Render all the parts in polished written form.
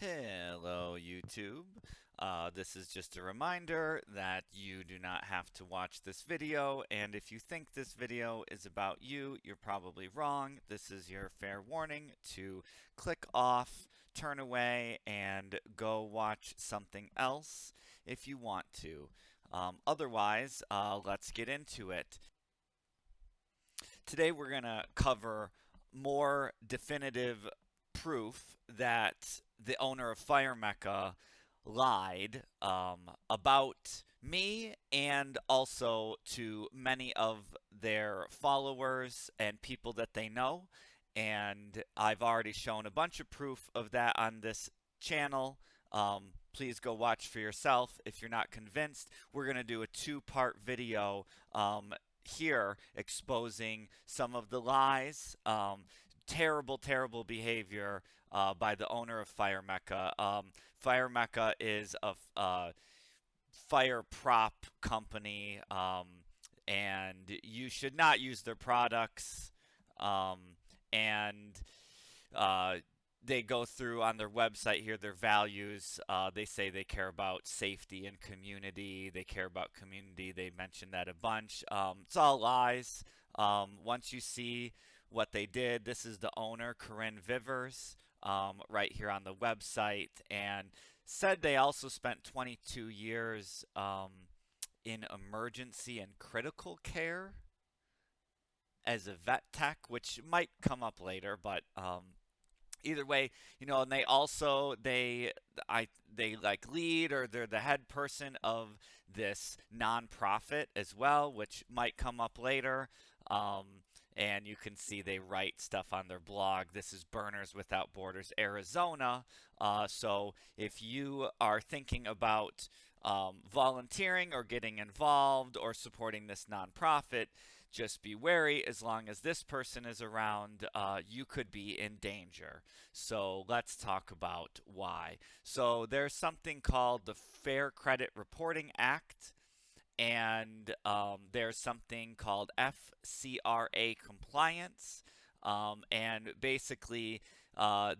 Hello, YouTube. This is just a reminder that you do not have to watch this video, and if you think this video is about you, you're probably wrong. This is your fair warning to click off, turn away, and go watch something else if you want to. Otherwise, let's get into it. Today we're going to cover more definitive proof that the owner of Fire Mecca lied about me and also to many of their followers and people that they know. And I've already shown a bunch of proof of that on this channel. Please go watch for yourself. If you're not convinced, we're going to do a two-part video here exposing some of the lies, terrible behavior by the owner of Fire Mecca. Fire Mecca is a fire prop company, and you should not use their products. And they go through on their website here their values. They say they care about safety and community. They care about community. They mention that a bunch. It's all lies. Once you see what they did, this is the owner, Corinne Vivers, right here on the website, and said they also spent 22 years in emergency and critical care as a vet tech, which might come up later, but either way, and they like lead, or they're the head person of this nonprofit as well, which might come up later. And you can see they write stuff on their blog. This is Burners Without Borders Arizona. So if you are thinking about volunteering or getting involved or supporting this nonprofit, just be wary. As long as this person is around, you could be in danger. So let's talk about why. So there's something called the Fair Credit Reporting Act, and there's something called FCRA compliance. And basically,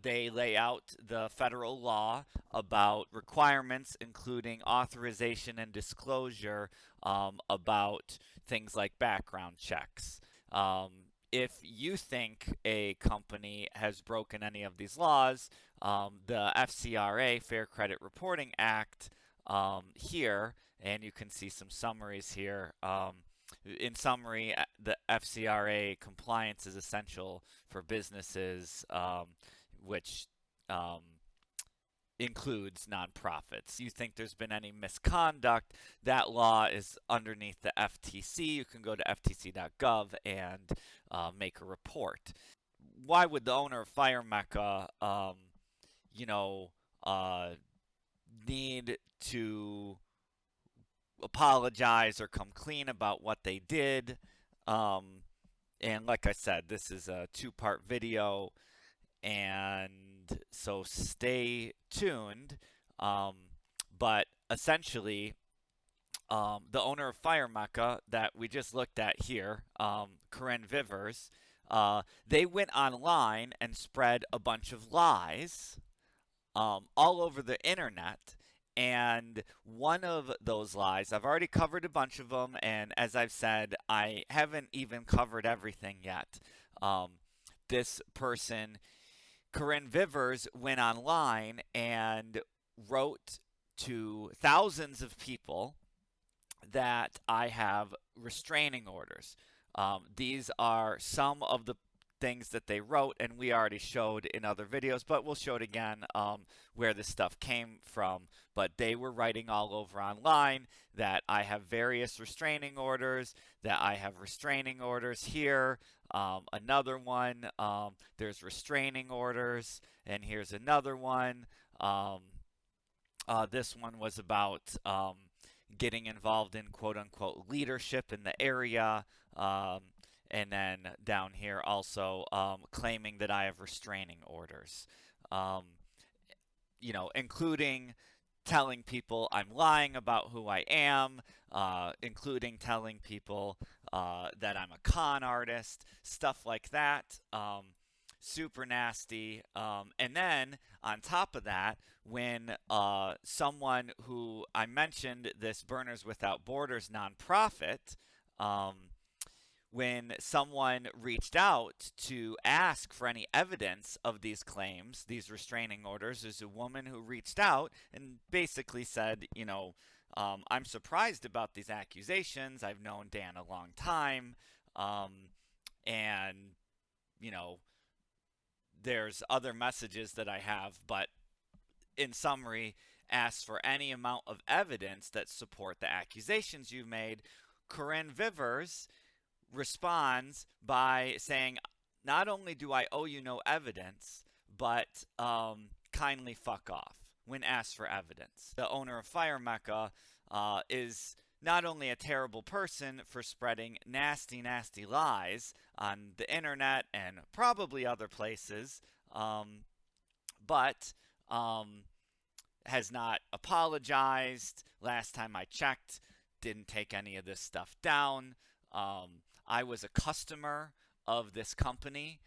they lay out the federal law about requirements, including authorization and disclosure about things like background checks. If you think a company has broken any of these laws, the FCRA, Fair Credit Reporting Act, here, and you can see some summaries here. In summary, the FCRA compliance is essential for businesses, which includes nonprofits. You think there's been any misconduct, that law is underneath the FTC. You can go to ftc.gov and make a report. Why would the owner of Fire Mecca, you know, need to apologize or come clean about what they did? And like I said, this is a two-part video, and so stay tuned. But essentially, the owner of Fire Mecca that we just looked at here, Corinne Vivers, they went online and spread a bunch of lies all over the internet. And one of those lies, I've already covered a bunch of them, and as I've said, I haven't even covered everything yet. This person, Corinne Vivers, went online and wrote to thousands of people that I have restraining orders. These are some of the things that they wrote, and we already showed in other videos, but we'll show it again where this stuff came from. But they were writing all over online that I have various restraining orders, that I have restraining orders here. Another one, there's restraining orders, and here's another one. This one was about getting involved in quote-unquote leadership in the area. And then down here also claiming that I have restraining orders, including telling people I'm lying about who I am, including telling people that I'm a con artist, stuff like that. Super nasty. And then on top of that, when someone who I mentioned, this Burners Without Borders nonprofit, um, when someone reached out to ask for any evidence of these claims, these restraining orders, there's a woman who reached out and basically said, I'm surprised about these accusations. I've known Dan a long time. Um, and, you know, there's other messages that I have, but in summary, asks for any amount of evidence that support the accusations you made. Corinne Vivers responds by saying, not only do I owe you no evidence, but kindly fuck off when asked for evidence. The owner of Fire Mecca is not only a terrible person for spreading nasty, nasty lies on the internet and probably other places, but has not apologized. Last time I checked, didn't take any of this stuff down. I was a customer of this company.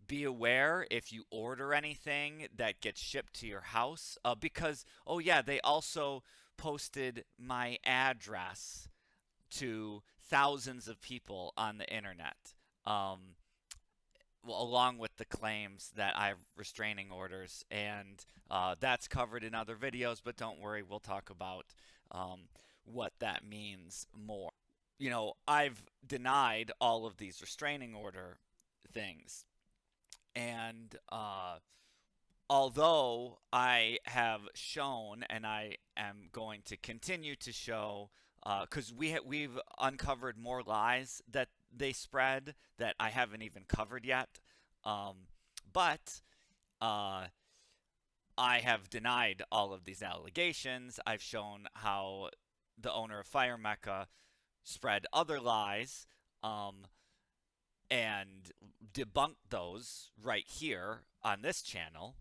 Be aware if you order anything that gets shipped to your house, because, oh yeah, they also posted my address to thousands of people on the internet. Well, along with the claims that I have restraining orders, and that's covered in other videos, but don't worry, we'll talk about what that means more. I've denied all of these restraining order things, and although I have shown, and I am going to continue to show, because we've uncovered more lies that they spread that I haven't even covered yet, but I have denied all of these allegations. I've shown how the owner of Fire Mecca spread other lies, and debunked those right here on this channel.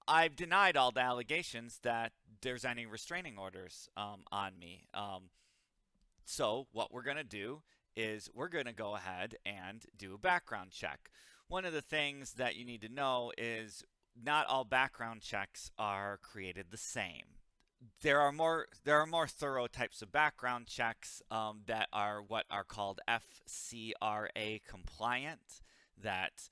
I've denied all the allegations that there's any restraining orders on me. So what we're going to do is we're going to go ahead and do a background check. One of the things that you need to know is not all background checks are created the same. There are more thorough types of background checks that are what are called FCRA compliant. That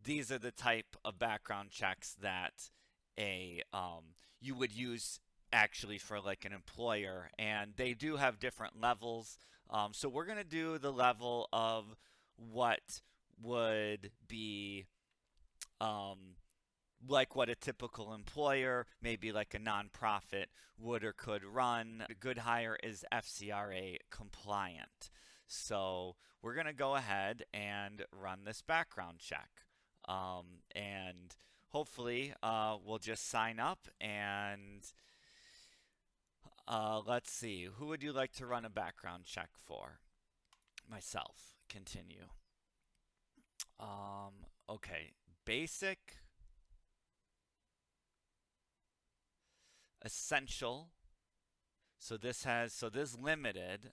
these are the type of background checks that you would use actually for like an employer, and they do have different levels. So we're going to do the level of what would be like what a typical employer, maybe like a nonprofit, would or could run. A good hire is FCRA compliant. So we're going to go ahead and run this background check. And hopefully we'll just sign up and let's see. Who would you like to run a background check for? Myself. Continue. Okay. Basic. Essential. So this limited.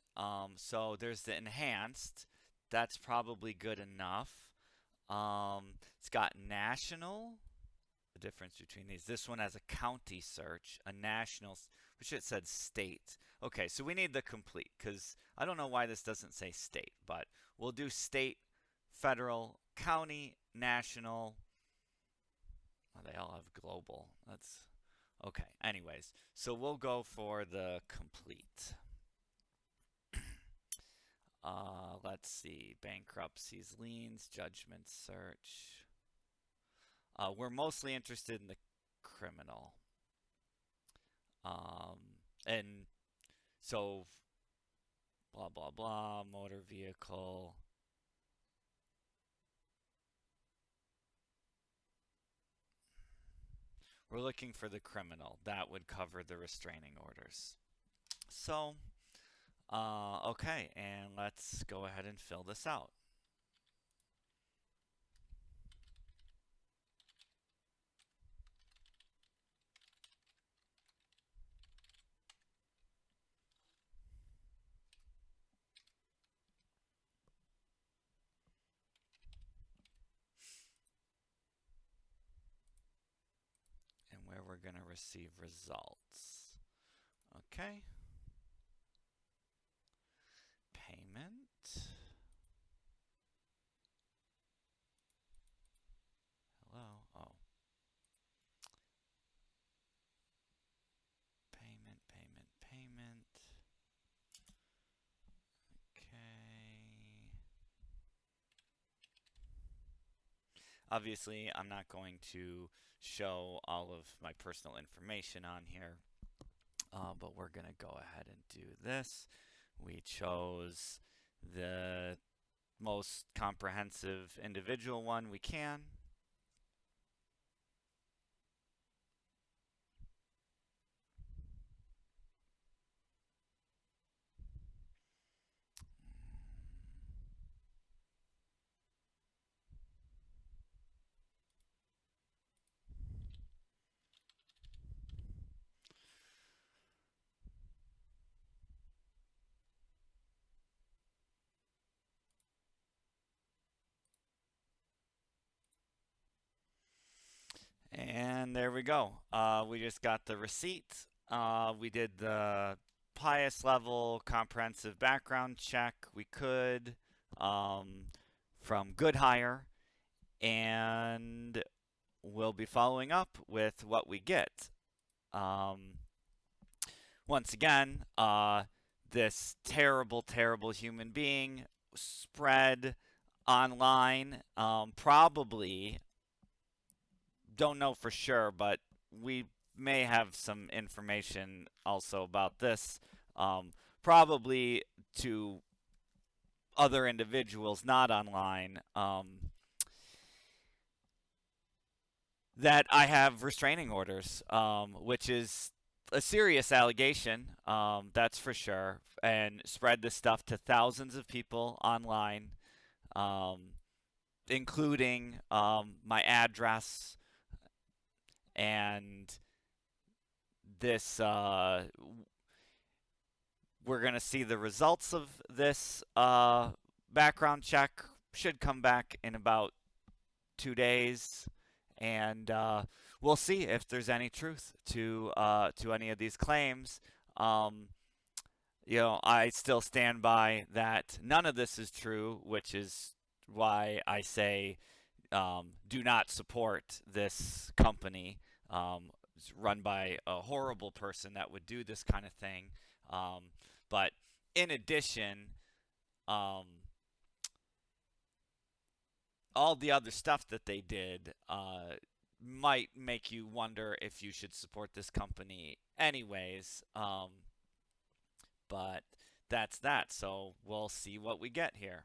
So there's the enhanced. That's probably good enough. It's got national. The difference between these. This one has a county search, a national, which it said state. Okay, so we need the complete, because I don't know why this doesn't say state, but we'll do state, federal, county, national. Oh, they all have global. That's okay. Anyways, so we'll go for the complete. Let's see. Bankruptcies, liens, judgment search. We're mostly interested in the criminal. And so, blah, blah, blah, motor vehicle. We're looking for the criminal. That would cover the restraining orders. So, okay, and let's go ahead and fill this out. we're going to receive results. Okay. Payment. Hello. Oh. Payment. Okay. Obviously, I'm not going to show all of my personal information on here, but we're going to go ahead and do this. We chose the most comprehensive individual one we can. And there we go. We just got the receipt. We did the highest level comprehensive background check we could from Good Hire, and we'll be following up with what we get. Once again, this terrible, terrible human being spread online, probably, don't know for sure, but we may have some information also about this, probably to other individuals not online, that I have restraining orders, which is a serious allegation, that's for sure, and spread this stuff to thousands of people online, including my address, and this we're going to see the results of this background check. Should come back in about 2 days, and we'll see if there's any truth to any of these claims. I still stand by that none of this is true, which is why I say do not support this company. It's run by a horrible person that would do this kind of thing. But in addition, all the other stuff that they did might make you wonder if you should support this company anyways. But that's that. So we'll see what we get here.